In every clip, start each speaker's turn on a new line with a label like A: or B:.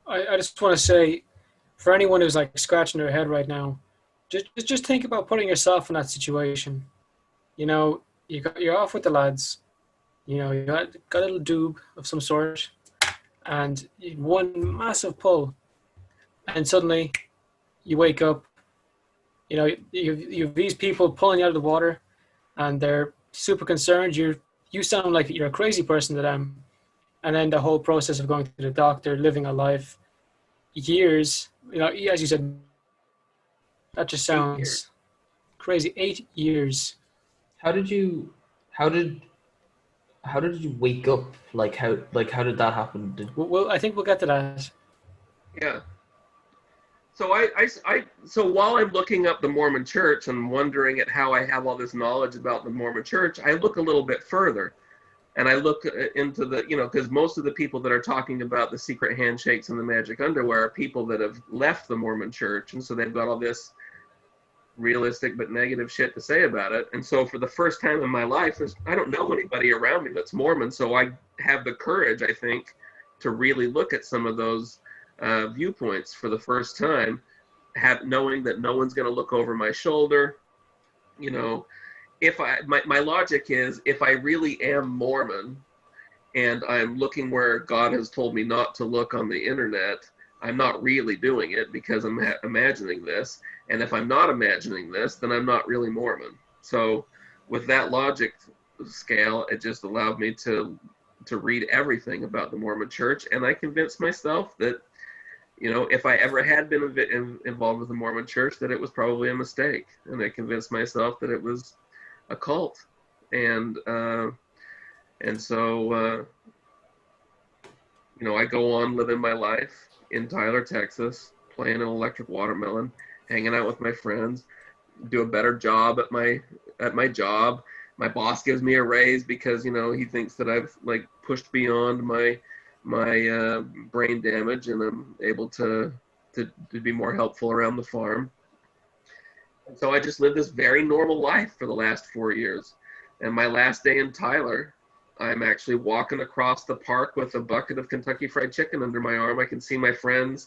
A: I just want to say, for anyone who's like scratching their head right now, just think about putting yourself in that situation. You know, you're off with the lads. You know, you got a little doob of some sort, and one massive pull, and suddenly you wake up. You know, you've these people pulling you out of the water, and they're super concerned. You sound like you're a crazy person to them, and then the whole process of going to the doctor, living a life, years. You know, as you said, that just
B: 8 years.
A: sounds crazy. 8 years.
B: How did you? How did? How did you wake up? How did that happen?
A: Well, I think we'll get to that.
C: Yeah. So while I'm looking up the Mormon Church and wondering at how I have all this knowledge about the Mormon Church, I look a little bit further, and I look into the, because most of the people that are talking about the secret handshakes and the magic underwear are people that have left the Mormon Church, and so they've got all this realistic but negative shit to say about it. And so for the first time in my life, I don't know anybody around me that's Mormon, so I have the courage, I think, to really look at some of those viewpoints for the first time, knowing that no one's going to look over my shoulder. If my logic is, if I really am Mormon and I'm looking where God has told me not to look on the internet, I'm not really doing it because I'm imagining this. And if I'm not imagining this, then I'm not really Mormon. So with that logic scale, it just allowed me to read everything about the Mormon Church. And I convinced myself that, if I ever had been involved with the Mormon Church, that it was probably a mistake. And I convinced myself that it was a cult. And so, I go on living my life in Tyler, Texas, playing an electric watermelon, hanging out with my friends, do a better job at my job. My boss gives me a raise because, he thinks that I've pushed beyond my brain damage, and I'm able to be more helpful around the farm. And so I just lived this very normal life for the last 4 years. And my last day in Tyler, I'm actually walking across the park with a bucket of Kentucky Fried Chicken under my arm. I can see my friends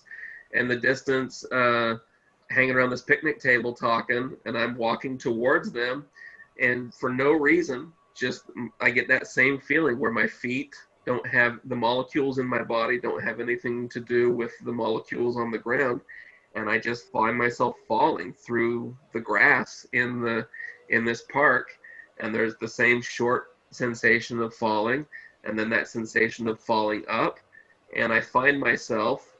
C: in the distance hanging around this picnic table talking, and I'm walking towards them. And for no reason, just I get that same feeling where my feet don't have, the molecules in my body don't have anything to do with the molecules on the ground. And I just find myself falling through the grass in this park. And there's the same short sensation of falling, and then that sensation of falling up, and I find myself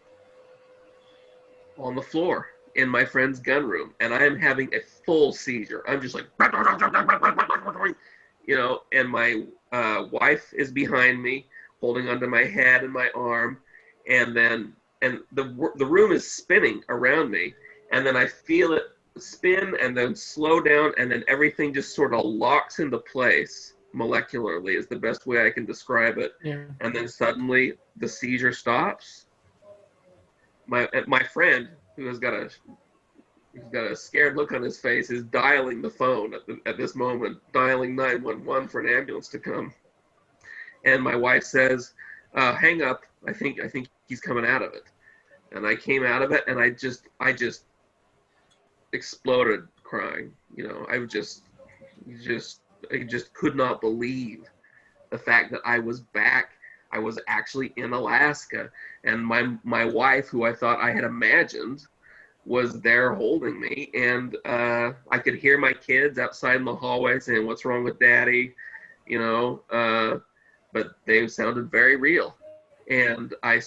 C: on the floor in my friend's gun room, and I am having a full seizure. I'm just like, and my wife is behind me, holding onto my head and my arm, and the room is spinning around me, and then I feel it spin and then slow down, and then everything just sort of locks into place molecularly is the best way I can describe it.
A: Yeah.
C: And then suddenly the seizure stops. My friend, who has got a scared look on his face, is dialing the phone at this moment, dialing 911 for an ambulance to come. And my wife says, "Hang up. I think he's coming out of it." And I came out of it, and I just exploded crying. I just could not believe the fact that I was back. I was actually in Alaska, and my wife, who I thought I had imagined, was there holding me, and I could hear my kids outside in the hallway saying, "What's wrong with Daddy?" But they sounded very real. And I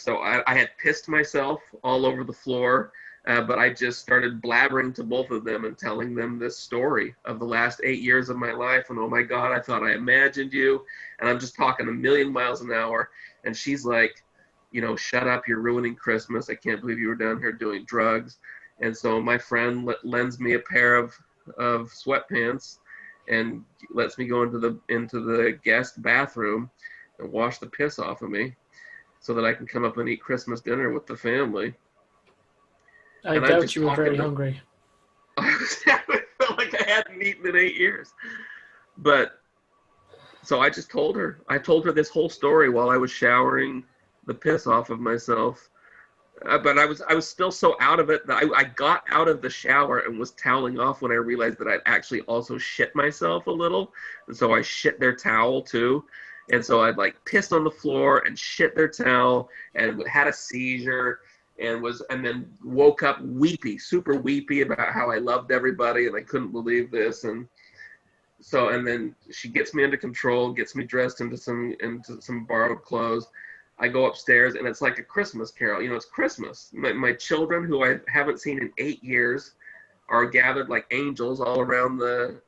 C: had pissed myself all over the floor. But I just started blabbering to both of them and telling them this story of the last 8 years of my life. And oh my God, I thought I imagined you. And I'm just talking a million miles an hour. And she's like, "Shut up, you're ruining Christmas. I can't believe you were down here doing drugs." And so my friend lends me a pair of sweatpants and lets me go into the guest bathroom and wash the piss off of me so that I can come up and eat Christmas dinner with the family.
A: I
C: And I'm
A: doubt
C: just
A: you were very
C: talking
A: hungry.
C: I felt like I hadn't eaten in 8 years. But so I just told her this whole story while I was showering the piss off of myself But I was still so out of it that I got out of the shower and was toweling off when I realized that I'd actually also shit myself a little, and so I shit their towel too, and so I'd like pissed on the floor and shit their towel and had a seizure and then woke up weepy, super weepy about how I loved everybody and I couldn't believe this, and then she gets me under control, gets me dressed into some borrowed clothes. I go upstairs and it's like a Christmas carol. You know, it's Christmas. My children, who I haven't seen in 8 years, are gathered like angels all around the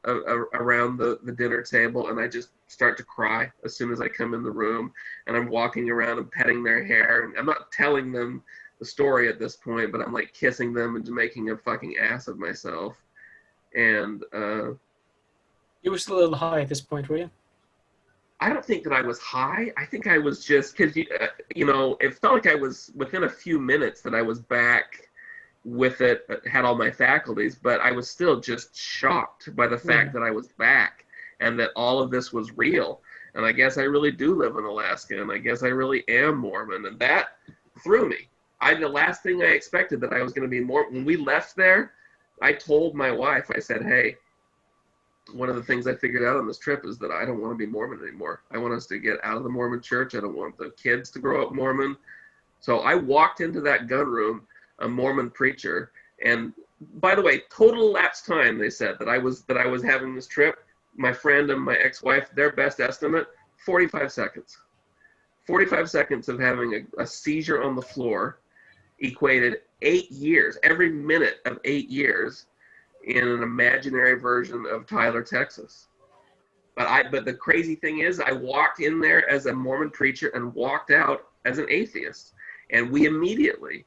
C: dinner table, and I just start to cry as soon as I come in the room. And I'm walking around and petting their hair. And I'm not telling them the story at this point, but I'm like kissing them and making a fucking ass of myself. And
A: You were still a little high at this point, were you?
C: I don't think that I was high. I think I was just, because, it felt like I was within a few minutes that I was back with it, had all my faculties, but I was still just shocked by the fact that I was back and that all of this was real. And I guess I really do live in Alaska, and I guess I really am Mormon, and that threw me. The last thing I expected that I was going to be Mormon. When we left there, I told my wife, I said, hey, one of the things I figured out on this trip is that I don't want to be Mormon anymore. I want us to get out of the Mormon church. I don't want the kids to grow up Mormon. So I walked into that gun room, a Mormon preacher, and by the way, total elapsed time, they said, that I was having this trip. My friend and my ex-wife, their best estimate, 45 seconds. 45 seconds of having a seizure on the floor equated 8 years, every minute of 8 years, in an imaginary version of Tyler, Texas. But the crazy thing is, I walked in there as a Mormon preacher and walked out as an atheist. And we immediately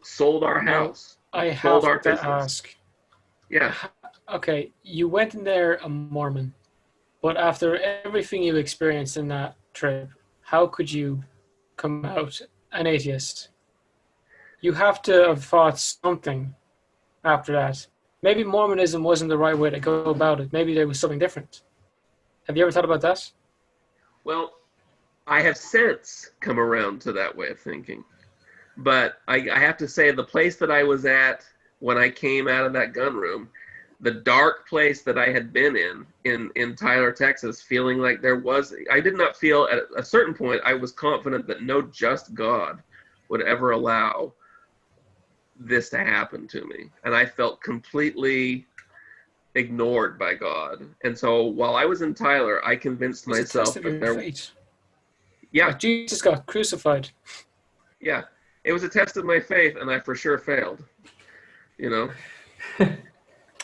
C: sold our house.
A: I
C: sold
A: have
C: our
A: to
C: business.
A: ask.
C: Yeah.
A: Okay, you went in there a Mormon, but after everything you experienced in that trip, how could you come out an atheist? You have to have thought something after that. Maybe Mormonism wasn't the right way to go about it. Maybe there was something different. Have you ever thought about that?
C: Well, I have since come around to that way of thinking. But I have to say, the place that I was at when I came out of that gun room, the dark place that I had been in Tyler, Texas, feeling like I did not feel, at a certain point, I was confident that no just God would ever allow this to happen to me. And I felt completely ignored by God. And so while I was in Tyler, I convinced myself that there was... Yeah.
A: Like Jesus got crucified.
C: Yeah. It was a test of my faith, and I for sure failed.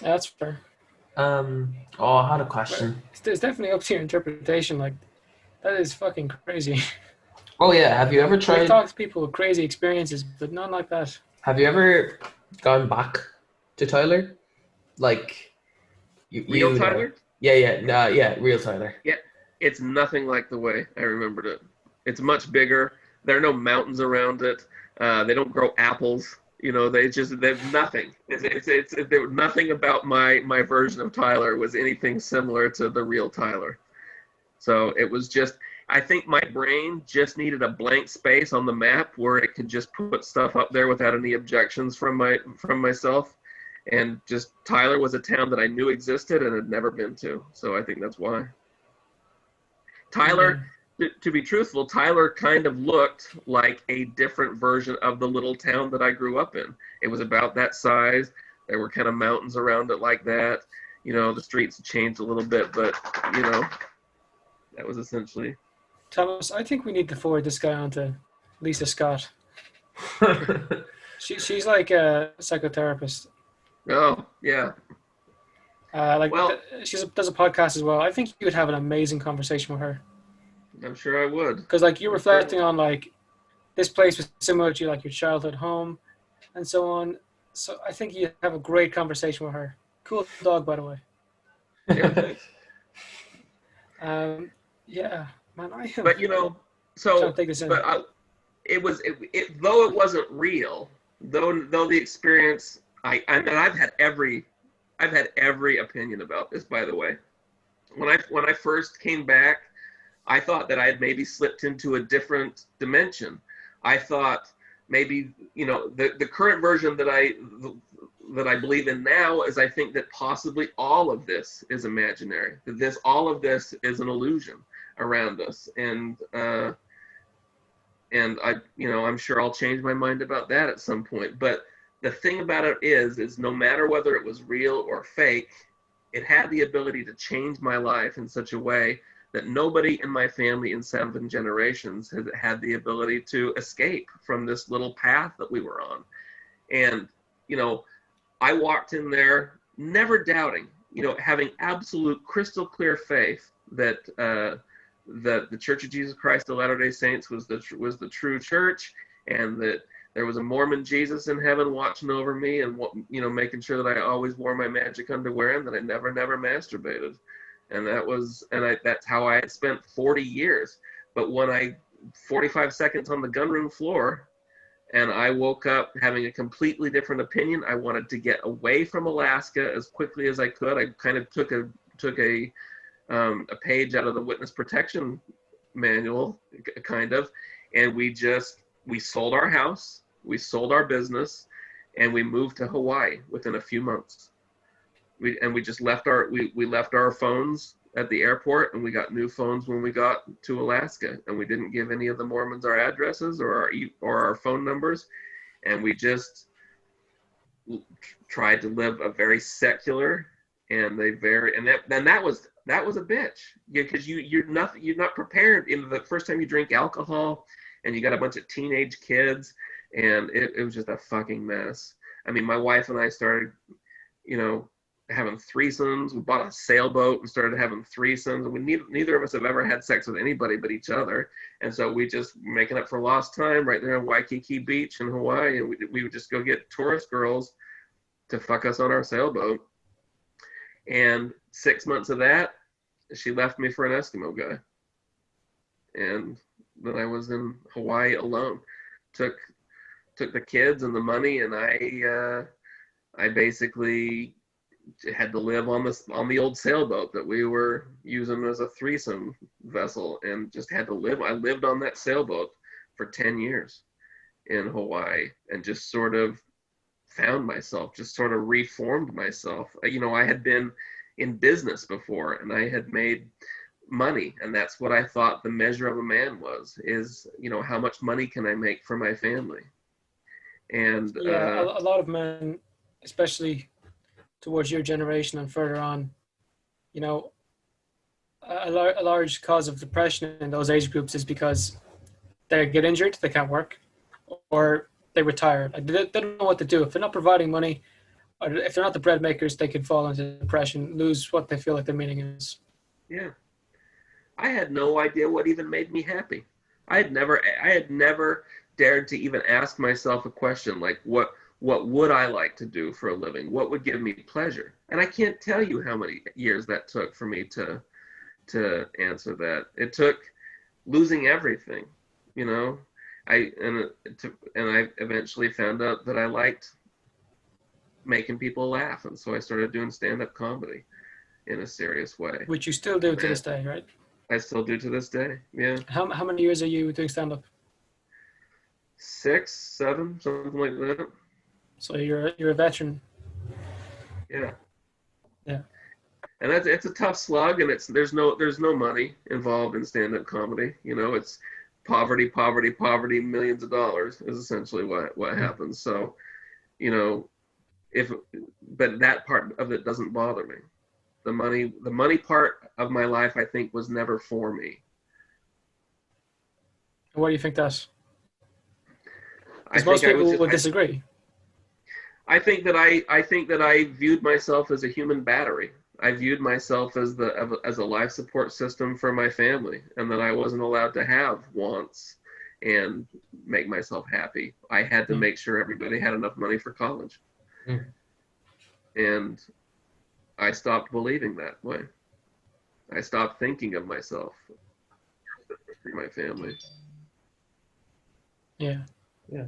A: That's fair.
B: I had a question.
A: It's definitely up to your interpretation. Like, that is fucking crazy.
B: Oh yeah, have you ever
A: I've
B: tried?
A: talked to people with crazy experiences, but none like that.
B: Have you ever gone back to Tyler? Like,
C: Real Tyler?
B: Yeah, real Tyler.
C: Yeah, it's nothing like the way I remembered it. It's much bigger. There are no mountains around it. They don't grow apples. They've nothing. There nothing about my version of Tyler was anything similar to the real Tyler. So it was just, I think my brain just needed a blank space on the map where it could just put stuff up there without any objections from myself. And just Tyler was a town that I knew existed and had never been to. So I think that's why. Tyler, to be truthful, Tyler kind of looked like a different version of the little town that I grew up in. It was about that size. There were kind of mountains around it like that. The streets changed a little bit, but, that was essentially...
A: Thomas, I think we need to forward this guy on to Lisa Scott. She's like a psychotherapist.
C: Oh, yeah.
A: She does a podcast as well. I think you would have an amazing conversation with her.
C: I'm sure I would.
A: Because you're reflecting on this place was similar to your childhood home and so on. So I think you have a great conversation with her. Cool dog, by the way.
C: Yeah, thanks.
A: Yeah, man.
C: But though it wasn't real, though the experience, I've had every opinion about this, by the way. When I first came back, I thought that I had maybe slipped into a different dimension. I thought maybe, you know, the current version that I believe in now is I think that possibly all of this is imaginary, that all of this is an illusion around us. And I, you know, I'm sure I'll change my mind about that at some point. But the thing about it is no matter whether it was real or fake, it had the ability to change my life in such a way that nobody in my family in 7 generations has had the ability to escape from this little path that we were on. And, you know, I walked in there never doubting, you know, having absolute crystal clear faith that the Church of Jesus Christ of Latter-day Saints was the true church, and that there was a Mormon Jesus in heaven watching over me and, you know, making sure that I always wore my magic underwear and that I never masturbated. And that's how I had spent 40 years. But when 45 seconds on the gunroom floor, and I woke up having a completely different opinion. I wanted to get away from Alaska as quickly as I could. I kind of took a page out of the witness protection manual, kind of, and we sold our house, we sold our business, and we moved to Hawaii within a few months. We just left our phones at the airport, and we got new phones when we got to Alaska, and we didn't give any of the Mormons our addresses or our phone numbers, and we just tried to live a very secular and that was a bitch, because you're not prepared. In the first time you drink alcohol, and you got a bunch of teenage kids, and it was just a fucking mess. I mean, my wife and I started, you know, having threesomes. We bought a sailboat and started having threesomes. And neither of us have ever had sex with anybody but each other. And so we just making up for lost time right there on Waikiki Beach in Hawaii. And we would just go get tourist girls to fuck us on our sailboat. And 6 months of that, she left me for an Eskimo guy. And then I was in Hawaii alone. Took the kids and the money, and I basically had to live on the old sailboat that we were using as a threesome vessel, and just had to live. I lived on that sailboat for 10 years in Hawaii, and just sort of found myself, just sort of reformed myself. You know, I had been in business before, and I had made money, and that's what I thought the measure of a man is, you know, how much money can I make for my family? And
A: yeah, a lot of men, especially towards your generation and further on, you know, a large cause of depression in those age groups is because they get injured, they can't work, or they retire. Like, they don't know what to do. If they're not providing money, or if they're not the bread makers, they could fall into depression, lose what they feel like their meaning is.
C: Yeah. I had no idea what even made me happy. I had never dared to even ask myself a question like, what would I like to do for a living? What would give me pleasure? And I can't tell you how many years that took for me to answer that. It took losing everything, you know. I eventually found out that I liked making people laugh, and so I started doing stand-up comedy in a serious way.
A: Which you still do to this day, right?
C: I still do to this day. Yeah.
A: How many years are you doing stand-up?
C: 6, 7, something like that.
A: So you're a veteran.
C: Yeah.
A: Yeah.
C: And it's a tough slug, and there's no money involved in stand-up comedy. You know, it's poverty, millions of dollars is essentially what happens. So, you know, but that part of it doesn't bother me. The money part of my life, I think, was never for me.
A: Why do you think that? Because most people would disagree.
C: I think that I viewed myself as a human battery. I viewed myself as a life support system for my family, and that I wasn't allowed to have wants and make myself happy. I had to make sure everybody had enough money for college. Mm. And I stopped believing that way. I stopped thinking of myself for my family.
A: Yeah. Yeah.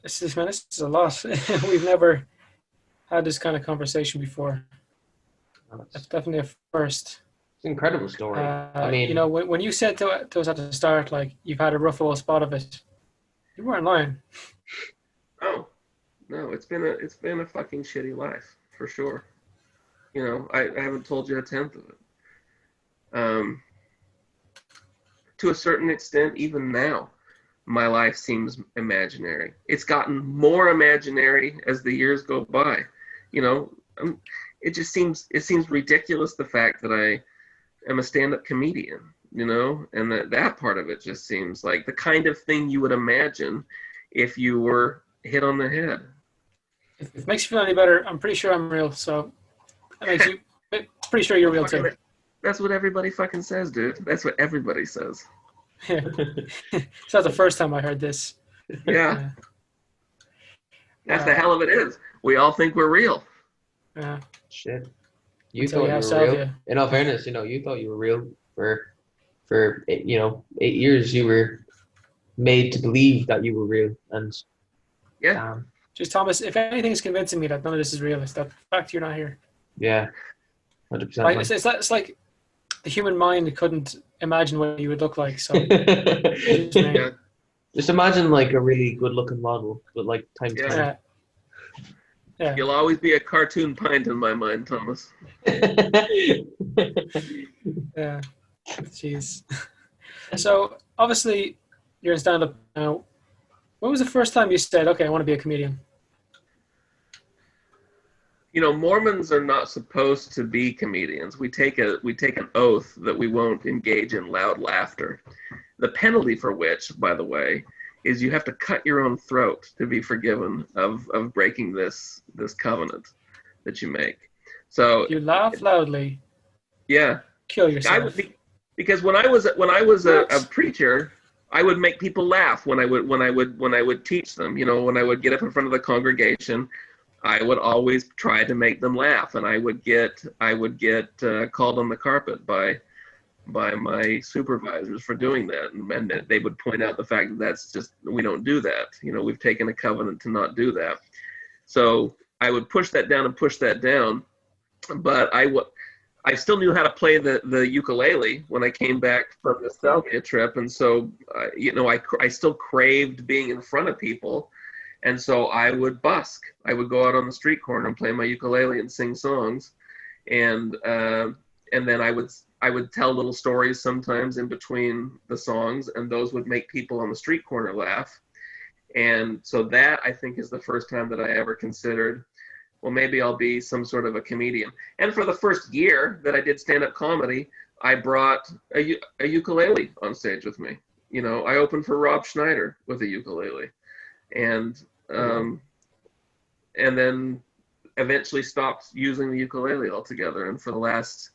A: This is a lot. We've never had this kind of conversation before. That's definitely a first.
B: It's an incredible story. I mean,
A: you know, when you said to us at the start, like, you've had a rough old spot of it, You weren't lying.
C: Oh, no, it's been a fucking shitty life for sure. You know, I haven't told you a tenth of it. To a certain extent, even now, my life seems imaginary. It's gotten more imaginary as the years go by. You know, it seems ridiculous, the fact that I am a stand-up comedian, you know, and that part of it just seems like the kind of thing you would imagine if you were hit on the head.
A: If it makes you feel any better, I'm pretty sure I'm real. So that makes you pretty sure you're real too.
C: That's what everybody fucking says, dude. That's what everybody says.
A: It's not the first time I heard this.
C: Yeah. That's the hell of it is. We all think we're real.
A: Yeah.
B: Shit. You
A: Until
B: thought
A: you have
B: you were real.
A: salvia.
B: In all fairness, you know, you thought you were real for 8 years. You were made to believe that you were real, and
C: yeah.
A: Just Thomas, if anything is convincing me that none of this is real, it's that fact you're not here.
B: Yeah, 100%.
A: Like, it's like the human mind couldn't imagine what you would look like. So
C: Yeah.
B: Just imagine like a really good-looking model, but like times 10.
A: Yeah.
C: You'll always be a cartoon pint in my mind, Thomas.
A: Yeah. Jeez. So obviously you're in stand-up now. When was the first time you said, "Okay, I want to be a comedian"?
C: You know, Mormons are not supposed to be comedians. We take an oath that we won't engage in loud laughter. The penalty for which, by the way, is you have to cut your own throat to be forgiven of breaking this covenant that you make. So
A: you laugh loudly.
C: Yeah.
A: Kill yourself.
C: Because when I was a preacher, I would make people laugh when I would teach them. You know, when I would get up in front of the congregation, I would always try to make them laugh, and I would get called on the carpet by my supervisors for doing that, and they would point out the fact that that's just, we don't do that. You know, we've taken a covenant to not do that. So I would push that down, but I still knew how to play the ukulele when I came back from the Salvia trip, and so you know, I still craved being in front of people, and so I would busk. I would go out on the street corner and play my ukulele and sing songs, and then I would tell little stories sometimes in between the songs, and those would make people on the street corner laugh. And so that, I think, is the first time that I ever considered, well, maybe I'll be some sort of a comedian. And for the first year that I did stand-up comedy, I brought a ukulele on stage with me. You know, I opened for Rob Schneider with a ukulele, and then eventually stopped using the ukulele altogether. And for the last,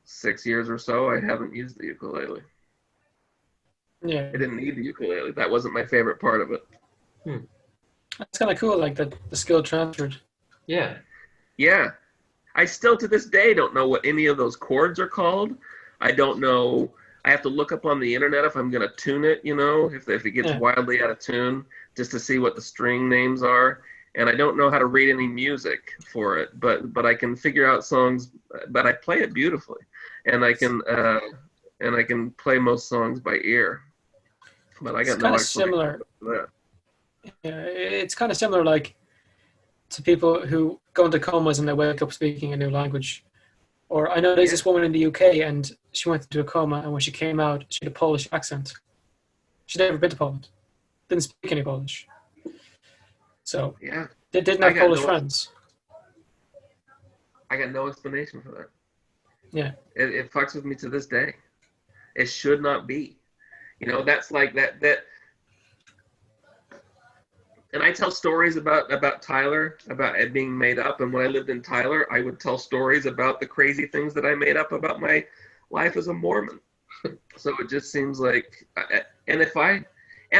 C: 6 years or so, I haven't used the ukulele.
A: Yeah,
C: I didn't need the ukulele. That wasn't my favorite part of it.
A: That's kind of cool, like the skill transferred.
B: Yeah.
C: Yeah. I still to this day don't know what any of those chords are called. I don't know. I have to look up on the internet if I'm going to tune it, if it gets wildly out of tune, just to see what the string names are. And I don't know how to read any music for it, but I can figure out songs, but I play it beautifully. And I can play most songs by ear. But I got no
A: similar. Yeah, it's kind of similar, like, to people who go into comas and they wake up speaking a new language. Or I know there's this woman in the UK, and she went into a coma, and when she came out, she had a Polish accent. She'd never been to Poland. Didn't speak any Polish. So they didn't have Polish friends.
C: I got no explanation for that.
A: Yeah.
C: It fucks with me to this day. It should not be. That's like that. And I tell stories about Tyler, about it being made up. And when I lived in Tyler, I would tell stories about the crazy things that I made up about my life as a Mormon. So it just seems like, and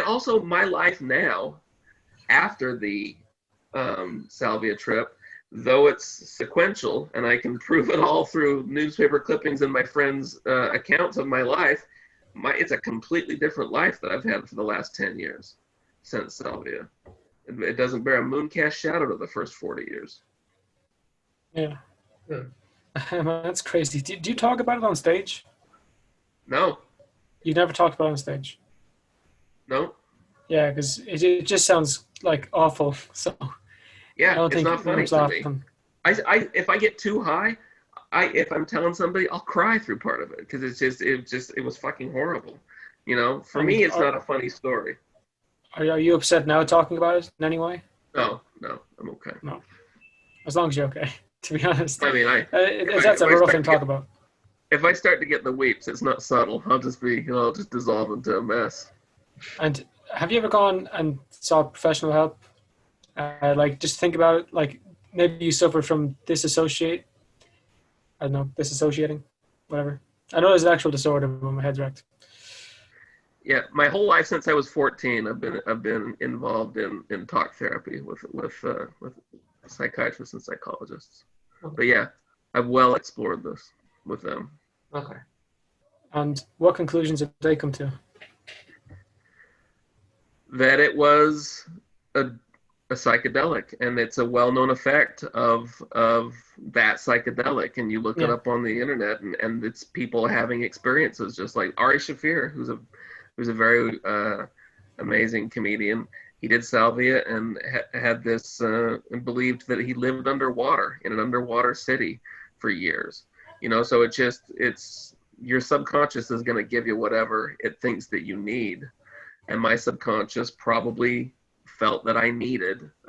C: also my life now, after the Salvia trip, though it's sequential, and I can prove it all through newspaper clippings and my friends' accounts of my life, it's a completely different life that I've had for the last 10 years since Salvia. It doesn't bear a mooncast shadow to the first 40 years.
A: Yeah. That's crazy. Do you talk about it on stage?
C: No.
A: You never talked about it on stage?
C: No.
A: Yeah, because it just sounds like awful. So I
C: Yeah,
A: don't
C: it's
A: think
C: not
A: it
C: funny
A: works
C: to me.
A: often.
C: If I get too high, if I'm telling somebody, I'll cry through part of it because it was fucking horrible. You know, for
A: And
C: me, it's not a funny story.
A: are you upset now talking about it in any way?
C: No, I'm okay.
A: No, as long as you're okay. To be honest,
C: I mean,
A: that's a rough thing to talk about.
C: if I start to get the weeps, it's not subtle. I'll just dissolve into a mess.
A: And have you ever gone and sought professional help? Like, just think about it. Like, maybe you suffer from disassociating, whatever. I know there's an actual disorder, but my head's wrecked.
C: Yeah, my whole life since I was 14, I've been involved in talk therapy with psychiatrists and psychologists.
B: Okay.
C: But yeah, I've well explored this with them.
B: Okay.
A: And what conclusions did they come to?
C: That it was a psychedelic, and it's a well-known effect of that psychedelic. And you look it
A: Yeah.
C: up on the internet, and it's people having experiences, just like Ari Shafir, who's a very amazing comedian. He did salvia and had this and believed that he lived underwater in an underwater city for years. You know, so it's your subconscious is going to give you whatever it thinks that you need. And my subconscious probably felt that I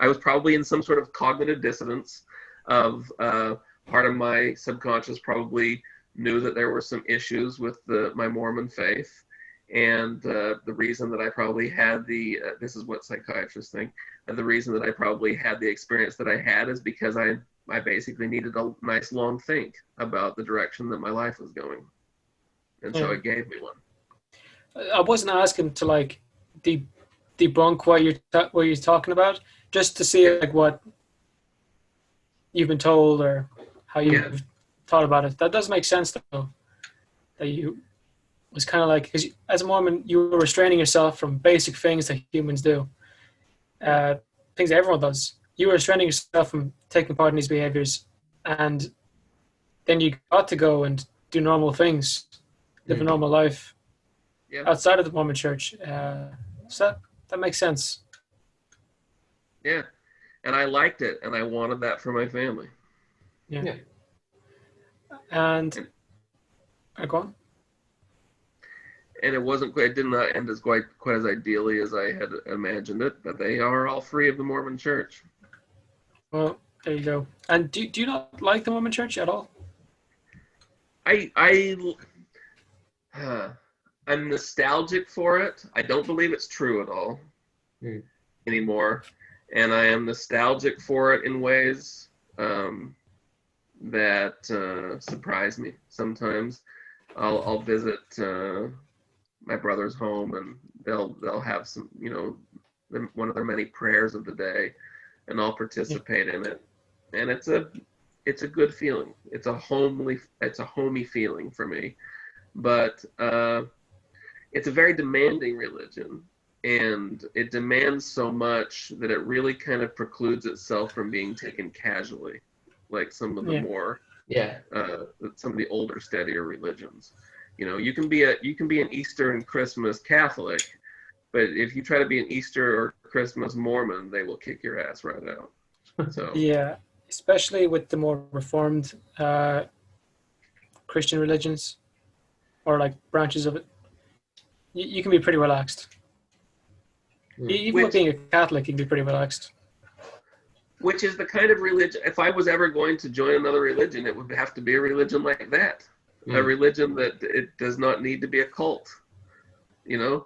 C: was probably in some sort of cognitive dissonance of part of my subconscious probably knew that there were some issues with my Mormon faith. And the reason that I probably had this is what psychiatrists think, the reason that I probably had the experience that I had is because I basically needed a nice long think about the direction that my life was going. And so it gave me one.
A: I wasn't asking to like debunk what you're talking about, just to see like what you've been told or how you've thought about it. That does make sense though. That you was kind of like, because as a Mormon, you were restraining yourself from basic things that humans do, things that everyone does. You were restraining yourself from taking part in these behaviors, and then you got to go and do normal things, live a normal life outside of the Mormon church. So that makes sense.
C: Yeah, and I liked it, and I wanted that for my family.
A: Yeah. And go on.
C: And it did not end as quite as ideally as I had imagined it, but they are all free of the Mormon church.
A: Well, there you go. And do you not like the Mormon church at all?
C: I'm nostalgic for it. I don't believe it's true at all anymore. And I am nostalgic for it in ways that surprise me sometimes. I'll visit my brother's home, and they'll have some, one of their many prayers of the day, and I'll participate in it. And it's a good feeling. It's a homey feeling for me. But it's a very demanding religion, and it demands so much that it really kind of precludes itself from being taken casually, like some of the more some of the older, steadier religions. You can be an Easter and Christmas Catholic, but if you try to be an Easter or Christmas Mormon, they will kick your ass right out. So
A: yeah, especially with the more reformed Christian religions or like branches of it, you can be pretty relaxed. Even with being a Catholic, you can be pretty relaxed.
C: Which is the kind of religion, if I was ever going to join another religion, it would have to be a religion like that. A religion that it does not need to be a cult, and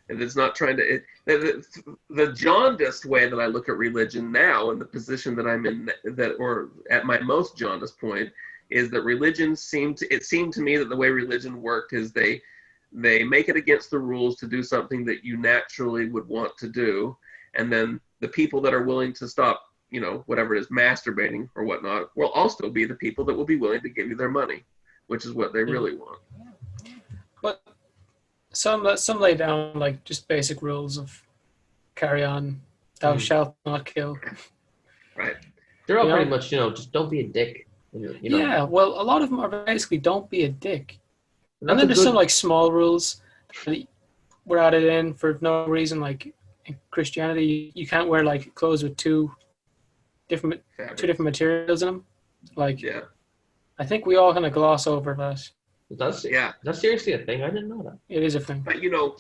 C: it's not trying to. The jaundiced way that I look at religion now, and the position that I'm in, or at my most jaundiced point, is that religion seemed to me that the way religion worked is they make it against the rules to do something that you naturally would want to do, and then the people that are willing to stop, whatever it is, masturbating or whatnot, will also be the people that will be willing to give you their money, which is what they really want.
A: But some lay down like just basic rules of carry on, thou shalt not kill.
C: Right.
B: They're all pretty much, just don't be a dick.
A: Yeah, well, a lot of them are basically don't be a dick. And then there's some like small rules that were added in for no reason, like in Christianity, you can't wear like clothes with two different materials in them. Like,
C: Yeah.
A: I think we all kind of gloss over that.
B: That's
C: Yeah.
B: That's seriously a thing. I didn't know that.
A: It is a thing.
C: But, you know,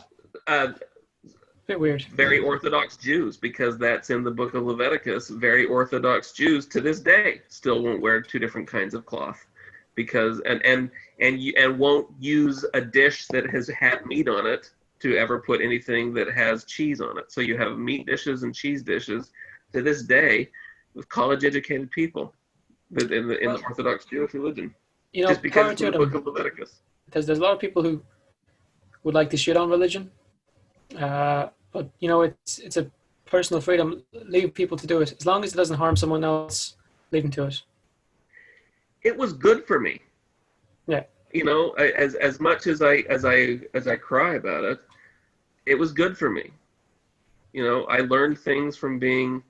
A: Bit weird.
C: very Orthodox Jews, because that's in the book of Leviticus, very Orthodox Jews to this day still won't wear two different kinds of cloth, because and won't use a dish that has had meat on it to ever put anything that has cheese on it. So you have meat dishes and cheese dishes to this day with college-educated people in the Orthodox Jewish religion,
A: You know,
C: just because
A: power
C: it's in
A: to
C: the book
A: them,
C: of Leviticus.
A: because there's a lot of people who would like to shit on religion, but you know, it's a personal freedom. Leave people to do it as long as it doesn't harm someone else. Leave them to it.
C: It was good for me.
A: Yeah.
C: You know, as much as I cry about it, it was good for me. You know, I learned things from being,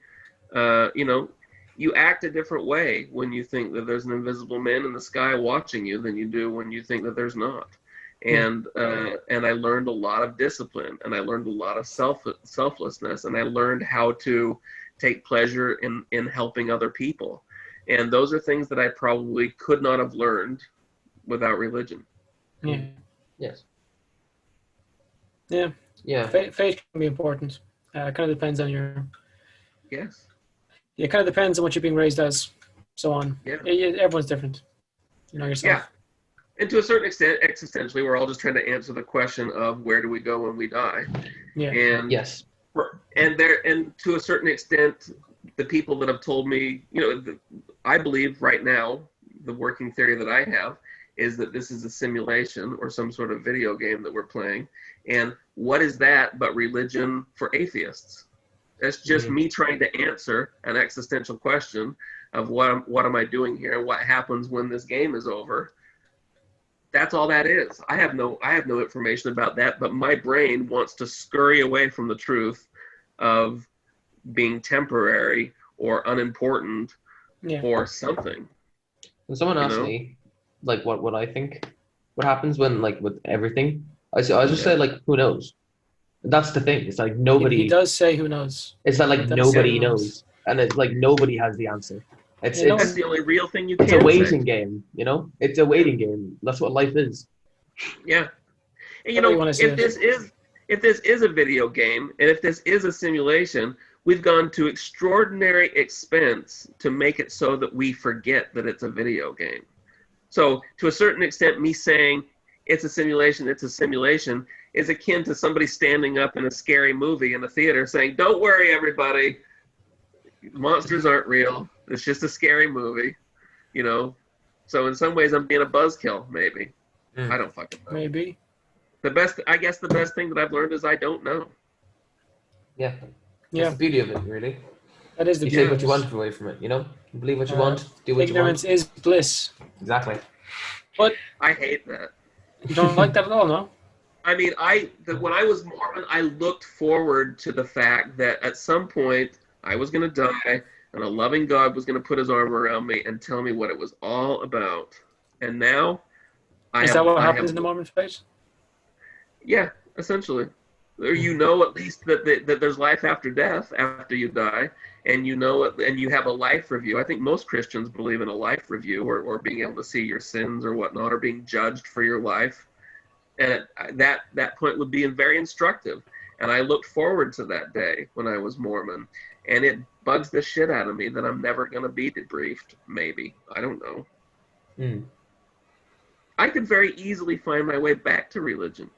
C: you know, you act a different way when you think that there's an invisible man in the sky watching you than you do when you think that there's not. And I learned a lot of discipline, and I learned a lot of selflessness, and I learned how to take pleasure in helping other people. And those are things that I probably could not have learned without religion.
A: Yeah.
B: Yes.
A: Yeah.
B: Yeah.
A: Faith can be important. It kind of depends on your.
C: Yes.
A: It kind of depends on what you're being raised as, so on.
C: Yeah.
A: Everyone's different. You know yourself.
C: Yeah. And to a certain extent, existentially, we're all just trying to answer the question of where do we go when we die.
A: Yeah.
C: And
B: Yes.
C: and to a certain extent, the people that have told me, you know, I believe right now, the working theory that I have is that this is a simulation or some sort of video game that we're playing. And what is that but religion for atheists? That's just me trying to answer an existential question of what am I doing here and what happens when this game is over. That's all that is. I have no information about that, but my brain wants to scurry away from the truth of being temporary or unimportant or something.
B: When someone asks me, like, what I think, what happens when, like, with everything, I just say, like, who knows? That's the thing. It's like nobody.
A: He does say who knows.
B: It's not like nobody knows, and it's like nobody has the answer.
C: That's the only real thing you can
B: say. It's a waiting
C: say.
B: game, you know. It's a waiting game. That's what life is.
C: Yeah, and you know, if this is a video game, and if this is a simulation, we've gone to extraordinary expense to make it so that we forget that it's a video game. So, to a certain extent, me saying it's a simulation is akin to somebody standing up in a scary movie in a theater saying, "Don't worry, everybody, monsters aren't real. It's just a scary movie," you know. So in some ways, I'm being a buzzkill, maybe. I don't fucking know.
A: Maybe.
C: I guess the best thing that I've learned is I don't know.
B: Yeah.
A: Yeah.
B: That's the beauty of it, really.
A: That is the
B: You
A: beauty.
B: take what you want away from it, you know? Believe what you want, do what you want.
A: Ignorance is bliss.
B: Exactly.
A: But
C: I hate that.
A: you don't like that at all, no?
C: I mean, when I was Mormon, I looked forward to the fact that at some point I was going to die, and a loving God was going to put his arm around me and tell me what it was all about. And now,
A: Is that what happens in the Mormon faith?
C: Yeah, essentially. Or you know at least that there's life after death, after you die, and you know it, and you have a life review. I think most Christians believe in a life review, or being able to see your sins or whatnot, or being judged for your life. And that point would be very instructive. And I looked forward to that day when I was Mormon. And it bugs the shit out of me that I'm never going to be debriefed, maybe. I don't know. I could very easily find my way back to religion.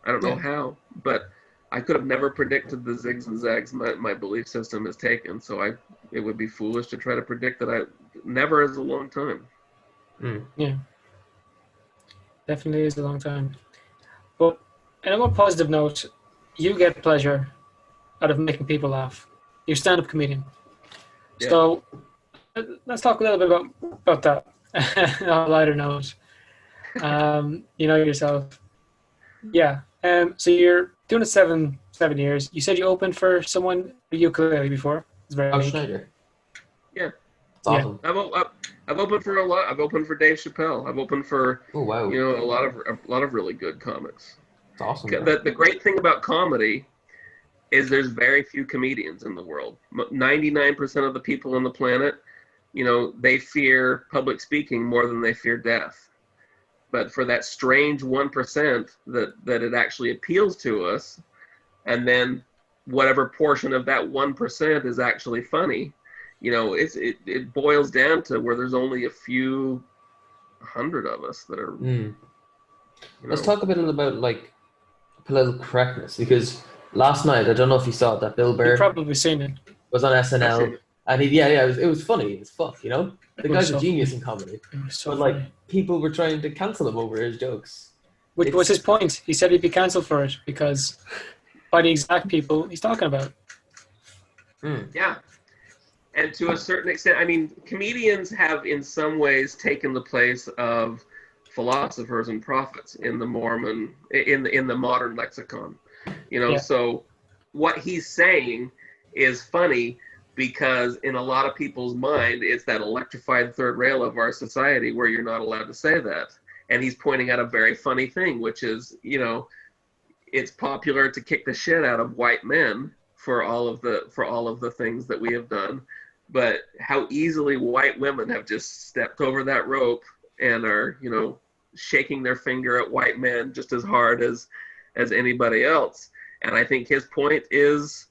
C: I don't know how, but I could have never predicted the zigs and zags my belief system has taken. So it would be foolish to try to predict that never is a long time.
A: Yeah. Definitely is a long time. But on a more positive note, you get pleasure out of making people laugh. You're a stand-up comedian. Yeah. So let's talk a little bit about that on a lighter note. You know yourself. Yeah. So you're doing it seven years. You said you opened for someone ukulele before. It's very
B: Schneider.
C: Yeah.
B: It's awesome.
C: I've opened for a lot. I've opened for Dave Chappelle. I've opened for a lot of really good comics.
B: It's awesome.
C: The great thing about comedy is there's very few comedians in the world. 99% of the people on the planet, you know, they fear public speaking more than they fear death. But for that strange 1% that it actually appeals to us, and then whatever portion of that 1% is actually funny, you know, it boils down to where there's only a few hundred of us that are.
B: Mm.
C: You
B: Let's
C: know.
B: talk a bit about like political correctness, because last night, I don't know if you saw it, that Bill Burr
A: You've probably seen it.
B: was on
C: I've seen
B: SNL,
C: it.
B: and it was funny as fuck, you know? The
A: It was
B: guy's a
A: so
B: genius
A: funny.
B: in comedy.
A: It was so
B: But like,
A: funny.
B: people were trying to cancel him over his jokes.
A: Which was his point. He said he'd be cancelled for it because by the exact people he's talking about.
C: Yeah. And to a certain extent, I mean, comedians have in some ways taken the place of philosophers and prophets in the Mormon, in the modern lexicon. You know,
A: Yeah.
C: so what he's saying is funny because in a lot of people's mind, it's that electrified third rail of our society where you're not allowed to say that. And he's pointing out a very funny thing, which is, you know, it's popular to kick the shit out of white men for all of the things that we have done, but how easily white women have just stepped over that rope and are, you know, shaking their finger at white men just as hard as anybody else. And I think his point is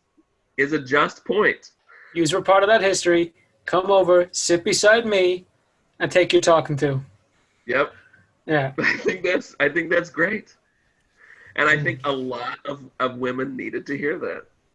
C: a just point.
A: You were part of that history. Come over, sit beside me, and take your talking to.
C: Yep.
A: Yeah.
C: I think that's great. And I think a lot of women needed to hear that.